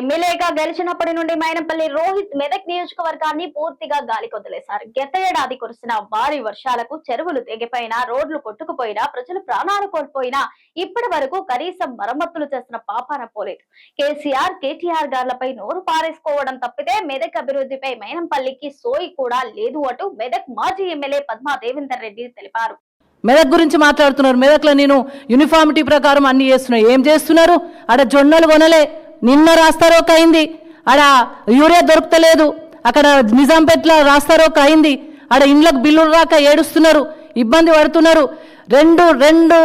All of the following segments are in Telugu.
ఎమ్మెల్యేగా గెలిచినప్పటి నుండి మైనంపల్లి రోహిత్ మెదక్ నియోజకవర్గాన్ని పూర్తిగా గాలికొదిలేశారు. గత ఏడాది కురిసిన భారీ వర్షాలకు చెరువులు తెగిపోయినా, రోడ్లు కొట్టుకుపోయినా, ప్రజలు ప్రాణాలు కోల్పోయినా ఇప్పటి వరకు కనీసం మరమ్మతులు చేసిన పాపాన పోలేదు. కేసీఆర్, కేటీఆర్ గార్లపై నోరు పారేసుకోవడం తప్పితే మెదక్ అభివృద్ధిపై మైనంపల్లికి సోయి కూడా లేదు అంటూ మెదక్ మాజీ ఎమ్మెల్యే పద్మా దేవేందర్ రెడ్డి తెలిపారు. మెదక్ గురించి మాట్లాడుతున్నారు. మెదక్లో నేను యూనిఫామిటీ ప్రకారం అన్ని చేస్తున్నా. ఏం చేస్తున్నారు? ఆడ జొన్నలు కొనలే, నిన్న రాస్తారోక అయింది. ఆడ యూరియా దొరుకుతలేదు. అక్కడ నిజాంపేటలో రాస్తారోక అయింది. ఆడ ఇండ్లకు బిల్లులు రాక ఏడుస్తున్నారు, ఇబ్బంది పడుతున్నారు. రెండు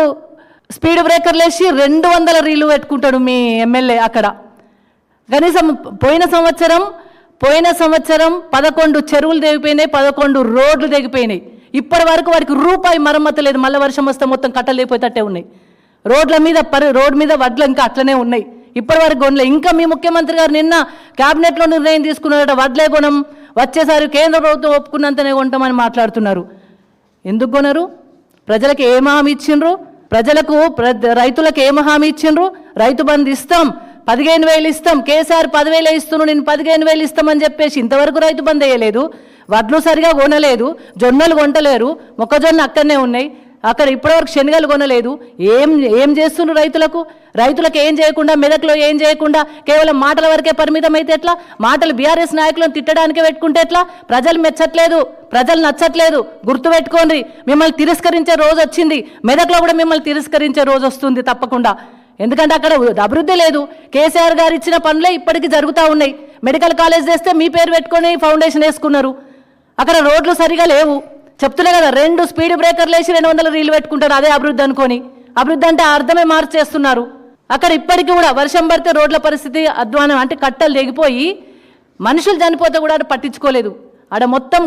స్పీడ్ బ్రేకర్లు వేసి 200 రీలు పెట్టుకుంటాడు మీ ఎమ్మెల్యే అక్కడ. కనీసం పోయిన సంవత్సరం 11 చెరువులు తెగిపోయినాయి, 11 రోడ్లు తెగిపోయినాయి. ఇప్పటి వరకు వారికి రూపాయి మరమ్మతు లేదు. మళ్ళీ వర్షం వస్తే మొత్తం కట్టలు లేకపోయేటట్టే ఉన్నాయి. రోడ్ల మీద రోడ్డు మీద వడ్లు ఇంకా అట్లనే ఉన్నాయి. ఇప్పటి వరకు కొనలే. ఇంకా మీ ముఖ్యమంత్రి గారు నిన్న క్యాబినెట్లో నిర్ణయం తీసుకున్నారట, వడ్లే కొనం, వచ్చేసారి కేంద్ర ప్రభుత్వం ఒప్పుకున్నంతనే కొంటామని మాట్లాడుతున్నారు. ఎందుకు కొనరు? ప్రజలకు ఏం హామీ ఇచ్చిండ్రు? రైతులకు ఏం హామీ ఇచ్చిండ్రు? రైతు బంధు ఇస్తాం, 15,000 ఇస్తాం, కేసీఆర్ 10,000 ఇస్తున్నాను, నేను 15,000 ఇస్తామని చెప్పేసి ఇంతవరకు రైతు బంధు వేయలేదు. వడ్లు సరిగా కొనలేదు, జొన్నలు కొంటలేరు, మొక్కజొన్న అక్కడనే ఉన్నాయి. అక్కడ ఇప్పటివరకు శనగలు కొనలేదు. ఏం చేస్తున్నారు రైతులకు ఏం చేయకుండా, మెదక్లో ఏం చేయకుండా కేవలం మాటల వరకే పరిమితం అయితే ఎట్లా? మాటలు బీఆర్ఎస్ నాయకులను తిట్టడానికే పెట్టుకుంటే ఎట్లా? ప్రజలు మెచ్చట్లేదు, ప్రజలు నచ్చట్లేదు. గుర్తుపెట్టుకోండి, మిమ్మల్ని తిరస్కరించే రోజు వచ్చింది. మెదక్లో కూడా మిమ్మల్ని తిరస్కరించే రోజు వస్తుంది తప్పకుండా. ఎందుకంటే అక్కడ అభివృద్ధి లేదు. కేసీఆర్ గారు ఇచ్చిన పనులే ఇప్పటికీ జరుగుతూ ఉన్నాయి. మెడికల్ కాలేజ్ చేస్తే మీ పేరు పెట్టుకొని ఫౌండేషన్ వేసుకున్నారు. అక్కడ రోడ్లు సరిగా లేవు. చెప్తున్నా కదా, 2 స్పీడ్ బ్రేకర్లు వేసి 200 రీలు పెట్టుకుంటారు. అదే అభివృద్ధి అనుకొని. అభివృద్ధి అంటే అర్థమే మార్చేస్తున్నారు. అక్కడ ఇప్పటికీ కూడా వర్షం పడితే రోడ్ల పరిస్థితి అధ్వానం. అంటే కట్టలు తెగిపోయి మనుషులు చనిపోతే కూడా పట్టించుకోలేదు. ఆడ మొత్తం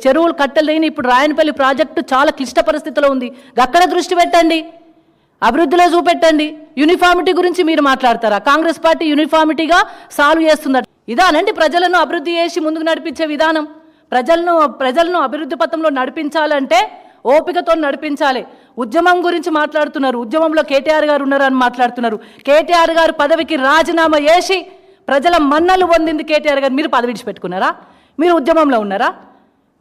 చెరువులు కట్టలు తెగిన. ఇప్పుడు రాయనపల్లి ప్రాజెక్టు చాలా క్లిష్ట పరిస్థితిలో ఉంది. అక్కడ దృష్టి పెట్టండి, అభివృద్ధిలో చూపెట్టండి. యూనిఫామిటీ గురించి మీరు మాట్లాడతారా? కాంగ్రెస్ పార్టీ యూనిఫామిటీగా సాల్వ్ చేస్తుందట. ఇదానండి ప్రజలను అభివృద్ధి చేసి ముందుకు నడిపించే విధానం. ప్రజలను అభివృద్ధి పథంలో నడిపించాలంటే ఓపికతో నడిపించాలి. ఉద్యమం గురించి మాట్లాడుతున్నారు. ఉద్యమంలో కేటీఆర్ గారు ఉన్నారని మాట్లాడుతున్నారు. కేటీఆర్ గారు పదవికి రాజీనామా చేసి ప్రజల మన్నలు పొందింది కేటీఆర్ గారు. మీరు పదవి విడిచిపెట్టుకున్నారా? మీరు ఉద్యమంలో ఉన్నారా?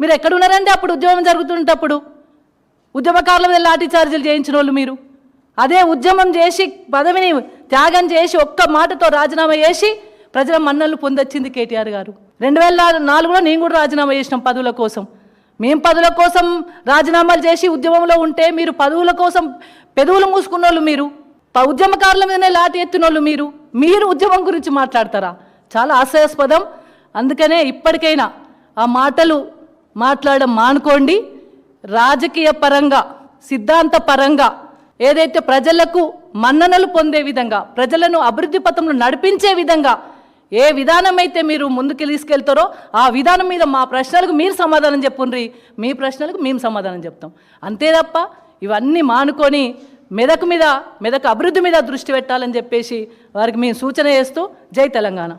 మీరు ఎక్కడ ఉన్నారండి అప్పుడు ఉద్యమం జరుగుతున్నప్పుడు? ఉద్యమకారుల మీద లాఠీ చార్జీలు చేయించిన వాళ్ళు మీరు. అదే ఉద్యమం చేసి పదవిని త్యాగం చేసి ఒక్క మాటతో రాజీనామా చేసి ప్రజల మన్నలు పొందొచ్చింది కేటీఆర్ గారు. 2004లో నేను కూడా రాజీనామా చేసినాం పదవుల కోసం. మేము పదవుల కోసం రాజీనామాలు చేసి ఉద్యమంలో ఉంటే మీరు పదవుల కోసం పెదవులు మూసుకున్న వాళ్ళు మీరు. ఉద్యమకారుల మీదనే లాఠీ ఎత్తిన వాళ్ళు మీరు ఉద్యమం గురించి మాట్లాడతారా? చాలా హాస్యాస్పదం. అందుకనే ఇప్పటికైనా ఆ మాటలు మాట్లాడడం మానుకోండి. రాజకీయ పరంగా, సిద్ధాంత పరంగా ఏదైతే ప్రజలకు మన్ననలు పొందే విధంగా, ప్రజలను అభివృద్ధి పథంలో నడిపించే విధంగా ఏ విధానం అయితే మీరు ముందుకు తీసుకెళ్తారో ఆ విధానం మీద మా ప్రశ్నలకు మీరు సమాధానం చెప్పుండ్రి, మీ ప్రశ్నలకు మేము సమాధానం చెప్తాం. అంతే తప్ప ఇవన్నీ మానుకొని మెదక్ అభివృద్ధి మీద దృష్టి పెట్టాలని చెప్పేసి వారికి మేము సూచన చేస్తూ జై తెలంగాణ.